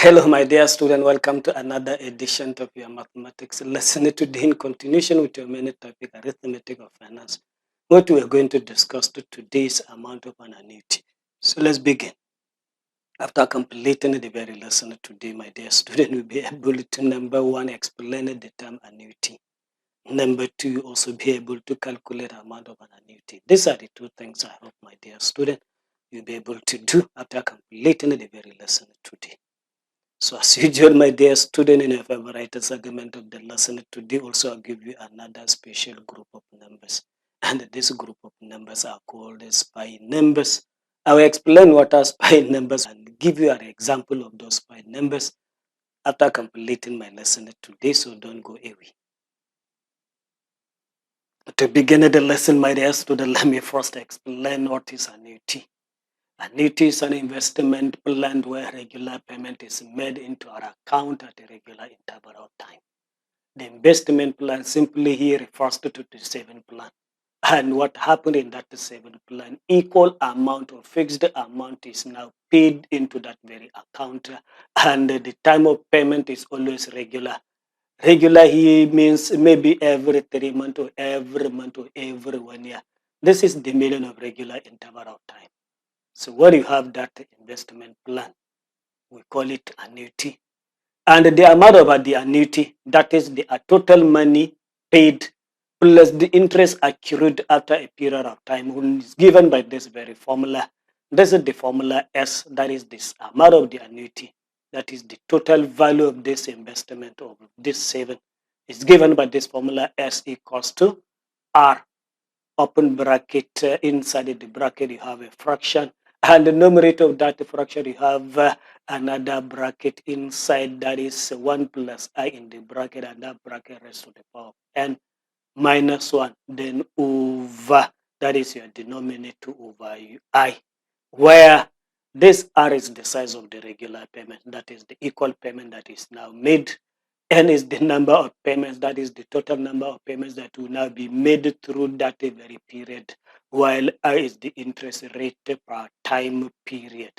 Hello, my dear student. Welcome to another edition of your mathematics lesson. Today, in continuation with your main topic, arithmetic of finance, what we are going to discuss today is amount of an annuity. So let's begin. After completing the very lesson today, my dear student, will be able to, number one, explain the term annuity. Number two, also be able to calculate the amount of an annuity. These are the two things I hope, my dear student, you'll be able to do after completing the very lesson today. So as usual, my dear student, in your favorite segment of the lesson today, also I'll give you another special group of numbers. And this group of numbers are called SPY numbers. I will explain what are SPY numbers and give you an example of those SPY numbers after completing my lesson today, so don't go away. To begin the lesson, my dear student, let me first explain what is annuity. Annuity is an investment plan where regular payment is made into our account at a regular interval of time. The investment plan simply here refers to the saving plan. And what happened in that saving plan, equal amount or fixed amount is now paid into that very account. And the time of payment is always regular. Regular here means maybe every 3 months or every month or every 1 year. This is the meaning of regular interval of time. So when you have that investment plan, we call it annuity. And the amount of the annuity, that is the total money paid plus the interest accrued after a period of time, is given by this very formula. This is the formula S, that is this amount of the annuity, that is the total value of this investment of this saving, is given by this formula S equals to R. Open bracket, inside the bracket you have a fraction, and the numerator of that fraction you have another bracket inside, that is 1 plus I in the bracket, and that bracket raised to the power of n minus 1, then over, that is your denominator, over I, where this R is the size of the regular payment, that is the equal payment that is now made. N is the number of payments, that is the total number of payments that will now be made through that very period, while I is the interest rate per time period.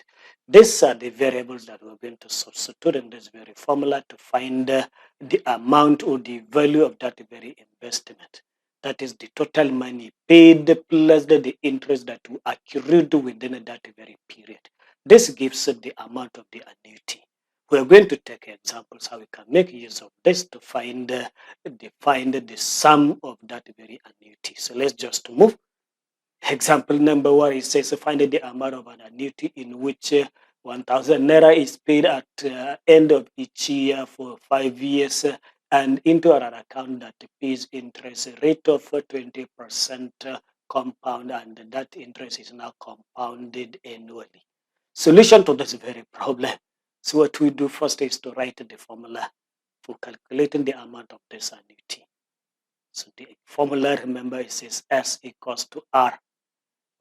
These are the variables that we're going to substitute in this very formula to find the amount or the value of that very investment. That is the total money paid plus the interest that will accrue within that very period. This gives the amount of the annuity. We are going to take examples how we can make use of this to find the sum of that very annuity. So let's just move. Example number 1, it says find the amount of an annuity in which 1,000 naira is paid at end of each year for 5 years and into an account that pays interest rate of 20% compound, and that interest is now compounded annually. Solution to this very problem. So what we do first is to write the formula for calculating the amount of this annuity. So the formula, remember, it says S equals to R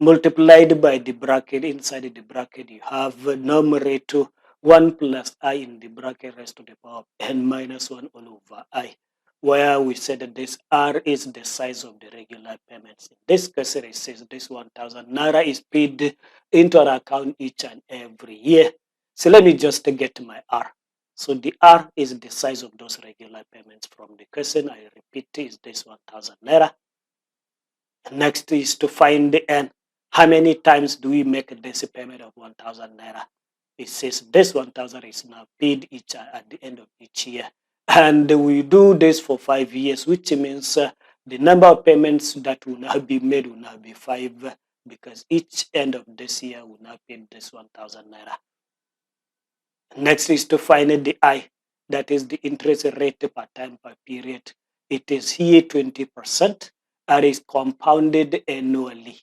multiplied by the bracket. Inside the bracket you have numerator 1 plus I in the bracket raised to the power of n minus 1 all over I, where we said that this R is the size of the regular payments. In this case, it says this 1,000 naira is paid into an account each and every year. So let me just get my R. So the R is the size of those regular payments from the question. I repeat, is this 1,000 naira. Next is to find the N. How many times do we make this payment of 1,000 naira? It says this 1,000 is now paid each at the end of each year. And we do this for 5 years, which means the number of payments that will now be made will now be 5, because each end of this year will now pay this 1,000 naira. Next is to find the I, that is the interest rate per time per period. It is here 20% and is compounded annually.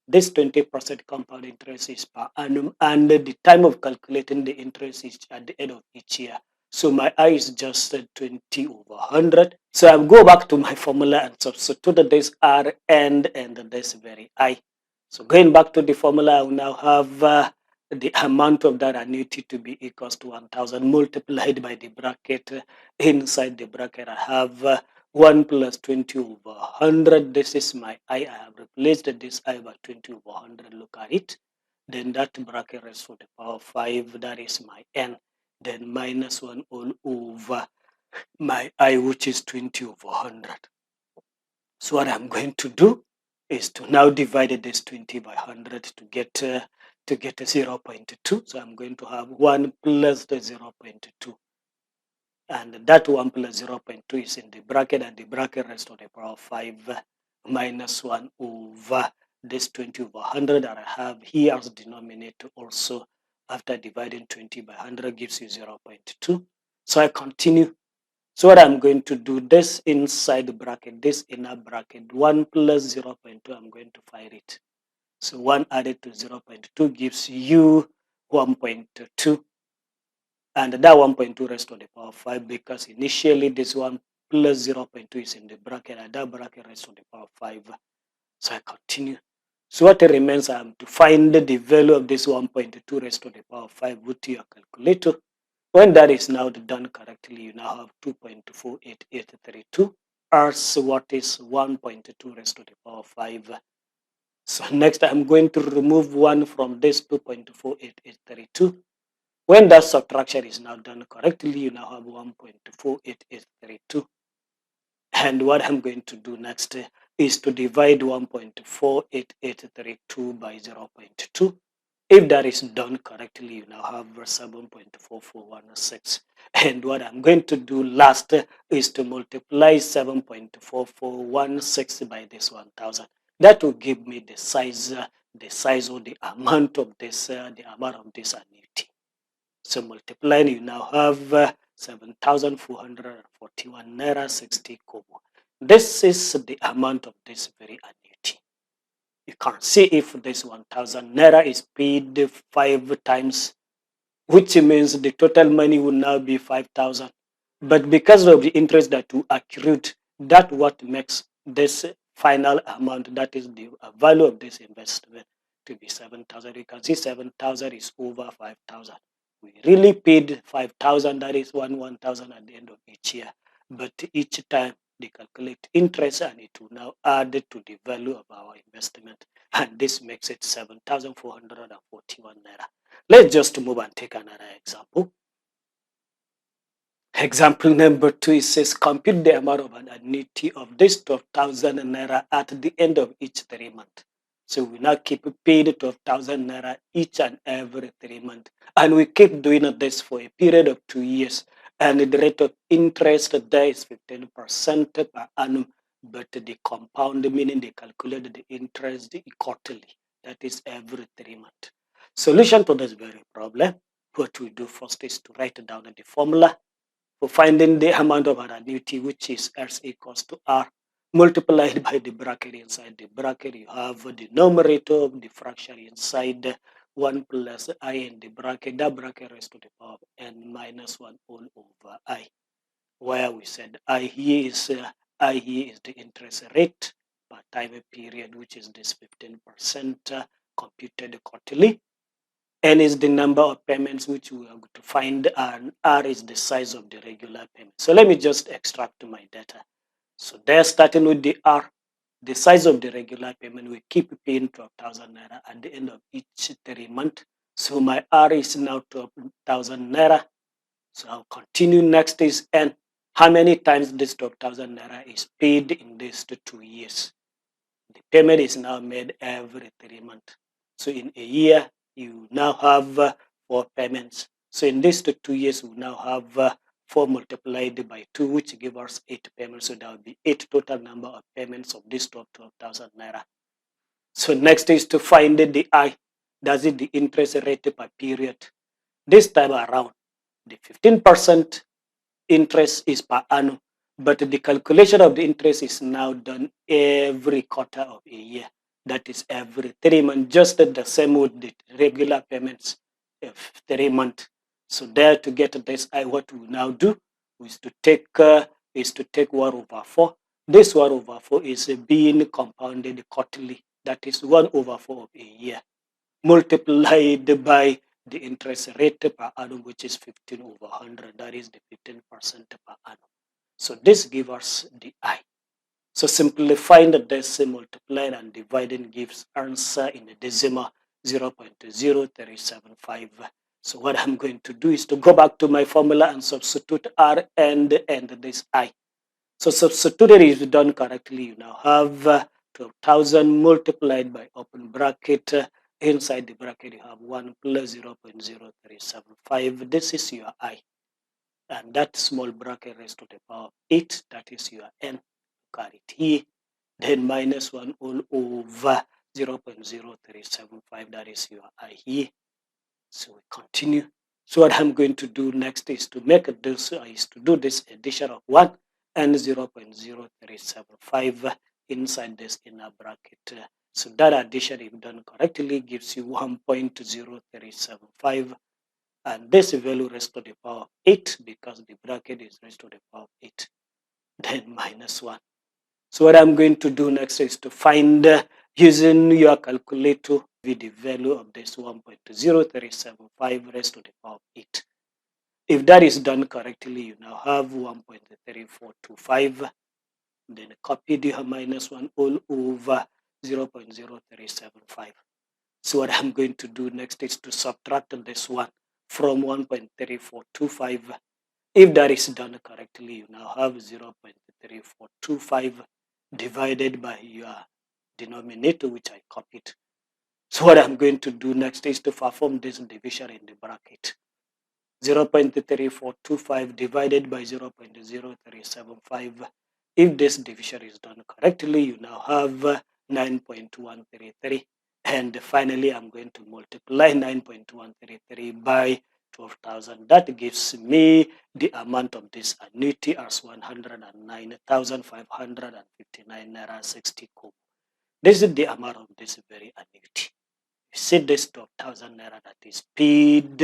This 20% compound interest is per annum, and the time of calculating the interest is at the end of each year. So my I is just 20 over 100. So I'll go back to my formula and substitute this R and this very I. So going back to the formula, I will now have the amount of that annuity to be equals to 1,000 multiplied by the bracket. Inside the bracket, I have 1 plus 20 over 100. This is my I. I have replaced this I by 20 over 100. Look at it. Then that bracket raised to the power of 5. That is my N. then minus 1 all over my I, which is 20 over 100. So what I'm going to do is to now divide this 20 by 100 to get a 0.2. So I'm going to have 1 plus the 0.2. And that 1 plus 0.2 is in the bracket, and the bracket raised to the power of 5 minus 1 over this 20 over 100 that I have here as denominator also. After dividing 20 by 100 gives you 0.2. So I continue. So what I'm going to do, this inside the bracket, this inner bracket, 1 plus 0.2, I'm going to find it. So 1 added to 0.2 gives you 1.2. And that 1.2 raised to the power of 5, because initially this 1 plus 0.2 is in the bracket, and that bracket raised to the power of 5. So I continue. So what remains, I am to find the value of this 1.2 raised to the power of 5 with your calculator. When that is now done correctly, you now have 2.48832 as what is 1.2 raised to the power of 5. So next I'm going to remove 1 from this 2.48832. When that subtraction is now done correctly, you now have 1.48832. And what I'm going to do next is to divide 1.48832 by 0.2. If that is done correctly, you now have 7.4416. And what I'm going to do last is to multiply 7.4416 by this 1000. That will give me the size or the amount of this annuity. So multiplying, you now have 7,441 naira 60 kobo. This is the amount of this very annuity. You can see if this 1,000 naira is paid 5 times, which means the total money will now be 5,000. But because of the interest that you accrued, that what makes this final amount, that is the value of this investment, to be 7,000. You can see 7,000 is over 5,000. We really paid 5,000, that is 1,000 at the end of each year. But each time they calculate interest, and it will now add to the value of our investment. And this makes it 7,441 naira. Let's just move and take another example. Example number 2, it says compute the amount of an annuity of this 12,000 naira at the end of each 3 months. So we now keep paid 12,000 naira each and every 3 months. And we keep doing this for a period of 2 years. And the rate of interest there is 15% per annum. But the compound, meaning they calculate the interest quarterly. That is every 3 months. Solution to this very problem, what we do first is to write down the formula for finding the amount of an annuity, which is S equals to R multiplied by the bracket. Inside the bracket, you have the numerator of the fraction inside 1 plus I in the bracket. That bracket raised to the power of n minus 1 all over I, where we said I here is the interest rate per time period, which is this 15% computed quarterly. N is the number of payments which we are going to find, and R is the size of the regular payment. So let me just extract my data. So there, starting with the R, the size of the regular payment, we keep paying 12,000 naira at the end of each 3 months. So my R is now 12,000 naira. So I'll continue. Next is N. How many times this 12,000 naira is paid in these 2 years? The payment is now made every 3 months. So in a year, you now have 4 payments. So in these 2 years, we now have 4 multiplied by 2, which gives us 8 payments. So there will be 8 total number of payments of this 12,000 naira. So next is to find the I. That's it, the interest rate per period. This time around, the 15% interest is per annum, but the calculation of the interest is now done every quarter of a year. That is every 3 months, just the same with the regular payments of 3 months. So there, to get this, what we now do is to take 1 over 4. This 1 over 4 is being compounded quarterly. That is 1 over 4 of a year, multiplied by the interest rate per annum, which is 15 over 100. That is the 15% per annum. So this gives us the I. So simplifying this, multiplying and dividing gives answer in the decimal 0.0375. So what I'm going to do is to go back to my formula and substitute R and this I. So substituted is done correctly. You now have 12,000 multiplied by open bracket. Inside the bracket, you have 1 plus 0.0375. This is your I. And that small bracket raised to the power of 8, that is your N. Carry it here. Then minus 1 all over 0.0375, that is your I here. So we continue. So what I'm going to do next is to make this do this addition of 1 and 0.0375 inside this inner bracket. So that addition, if done correctly, gives you 1.0375, and this value raised to the power of 8 because the bracket is raised to the power of 8. Then minus 1. So what I'm going to do next is to find using your calculator with the value of this 1.0375 raised to the power of 8. If that is done correctly, you now have 1.3425. Then copy the minus 1 all over 0.0375. So what I'm going to do next is to subtract this one from 1.3425. If that is done correctly, you now have 0.3425 divided by your denominator, which I copied. So what I'm going to do next is to perform this division in the bracket. 0.3425 divided by 0.0375. If this division is done correctly, you now have 9.133. And finally, I'm going to multiply 9.133 by 12,000. That gives me the amount of this annuity as 109,559 naira 60 kobo. This is the amount of this very annuity. You see this 12,000 naira that is paid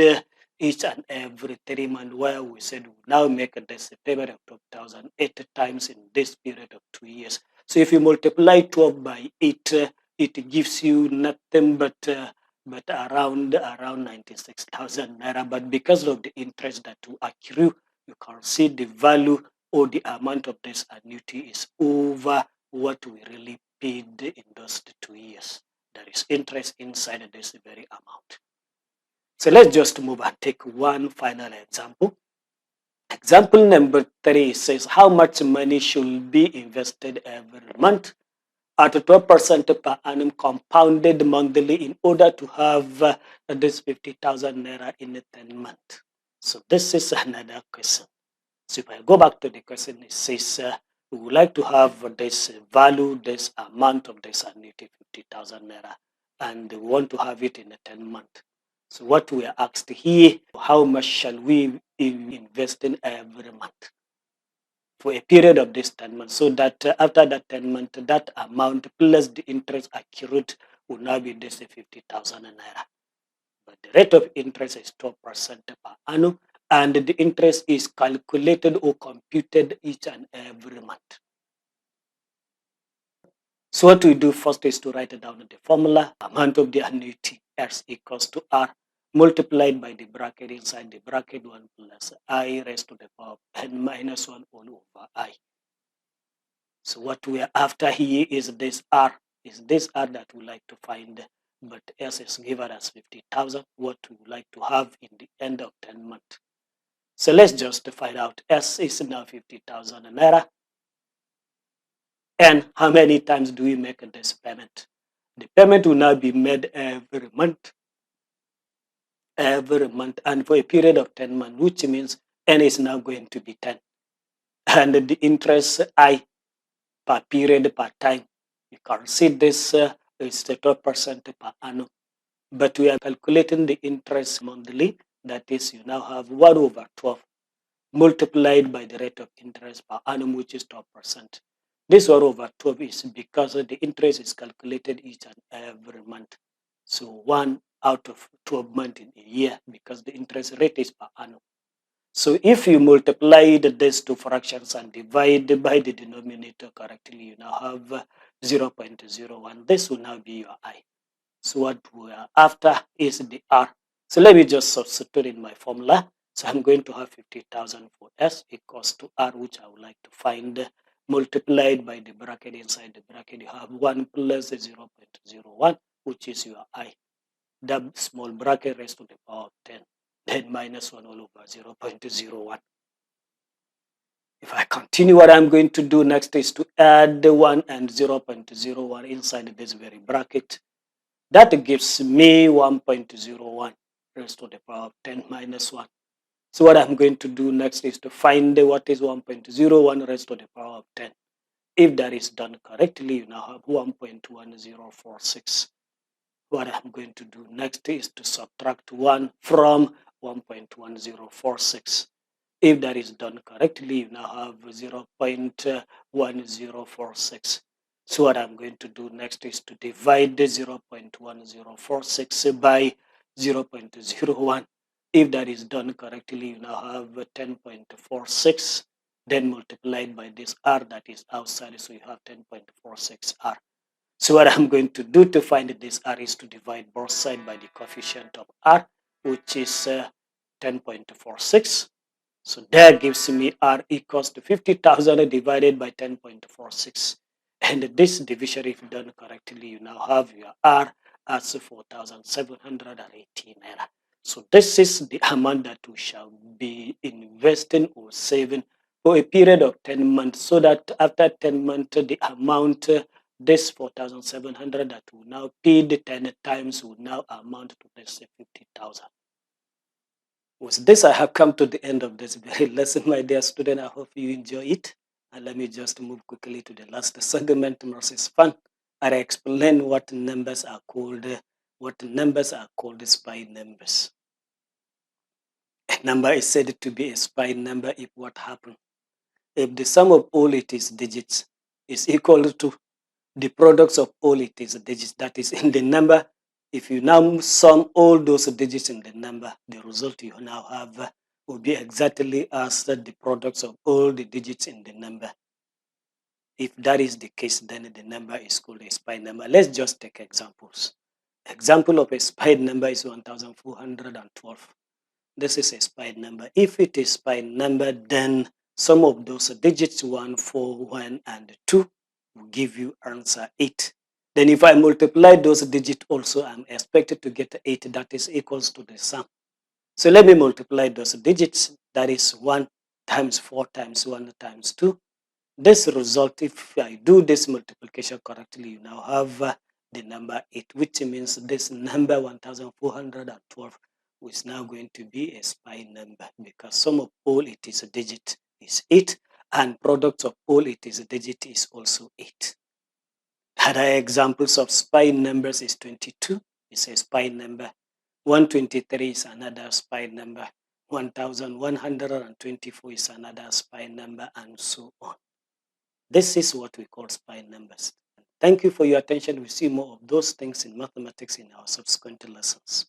each and every 3 months, where we said we now make this payment of 12,000 8 times in this period of 2 years. So if you multiply 12 by 8, it gives you nothing but around 96,000 naira. But because of the interest that you accrue, you can see the value or the amount of this annuity is over what we really paid in those 2 years. There is interest inside this very amount. So let's just move and take one final example. Example number 3 says how much money should be invested every month at 12% per annum compounded monthly in order to have this 50,000 naira in 10 months. So this is another question. So if I go back to the question, it says we would like to have this value, this amount of this annuity, 50,000 naira, and we want to have it in 10 months. So what we are asked here, how much shall we invest in every month for a period of this 10 months, so that after that 10 months, that amount plus the interest accrued will now be this 50,000 naira. But the rate of interest is 12% per annum, and the interest is calculated or computed each and every month. So what we do first is to write down the formula. Amount of the annuity S equals to R multiplied by the bracket inside the bracket 1 plus I raised to the power of n minus 1 all over I. So what we are after here is this R. Is this R that we like to find, but S is given as 50,000, what we would like to have in the end of 10 months. So let's just find out. S is now 50,000 naira. And how many times do we make this payment? The payment will now be made every month, and for a period of 10 months, which means N is now going to be 10. And the interest I per period per time, you can see this is the 12% per annum. But we are calculating the interest monthly, that is, you now have 1 over 12 multiplied by the rate of interest per annum, which is 12%. This 1 over 12 is because the interest is calculated each and every month. So 1 out of 12 months in a year, because the interest rate is per annum. So if you multiply these two fractions and divide by the denominator correctly, you now have 0.01. This will now be your I. So what we are after is the R. So let me just substitute in my formula. So I'm going to have 50,000 for S equals to R, which I would like to find, multiplied by the bracket inside the bracket. You have 1 plus 0.01, which is your I. The small bracket raised to the power of 10. then minus 1 all over 0.01. If I continue, what I'm going to do next is to add the 1 and 0.01 inside this very bracket. That gives me 1.01 raised to the power of 10 minus 1. So what I'm going to do next is to find what is 1.01 raised to the power of 10. If that is done correctly, you now have 1.1046. What I'm going to do next is to subtract 1 from 1.1046. If that is done correctly, you now have 0.1046. So what I'm going to do next is to divide the 0.1046 by 0.01. If that is done correctly, you now have 10.46, then multiplied by this r that is outside, so you have 10.46 r. So what I'm going to do to find this r is to divide both sides by the coefficient of r, which is 10.46. So that gives me r equals to 50,000 divided by 10.46. And this division, if done correctly, you now have your r as 4,718 naira. So this is the amount that we shall be investing or saving for a period of 10 months, so that after 10 months, the amount, this 4,700 that will now pay the 10 times will now amount to, let's say, 50,000. With this, I have come to the end of this very lesson, my dear student. I hope you enjoy it. And let me just move quickly to the last segment, Mercy's Fun. I explain what numbers are called spy numbers. A number is said to be a spy number if what happened? If the sum of all its digits is equal to the products of all its digits, that is in the number. If you now sum all those digits in the number, the result you now have will be exactly as the products of all the digits in the number. If that is the case, then the number is called a spy number. Let's just take examples. Example of a spy number is 1412. This is a spy number. If it is spy number, then some of those digits 1, 4, 1, and 2 will give you answer 8. Then if I multiply those digits also, I'm expected to get 8 that is equals to the sum. So let me multiply those digits. That is 1 times 4 times 1 times 2. This result, if I do this multiplication correctly, you now have the number 8, which means this number 1412 is now going to be a spy number, because sum of all it is a digit is 8, and product of all it is a digit is also 8. Other examples of spy numbers is 22 is a spy number, 123 is another spy number, 1124 is another spy number, and so on. This is what we call spy numbers. Thank you for your attention. We see more of those things in mathematics in our subsequent lessons.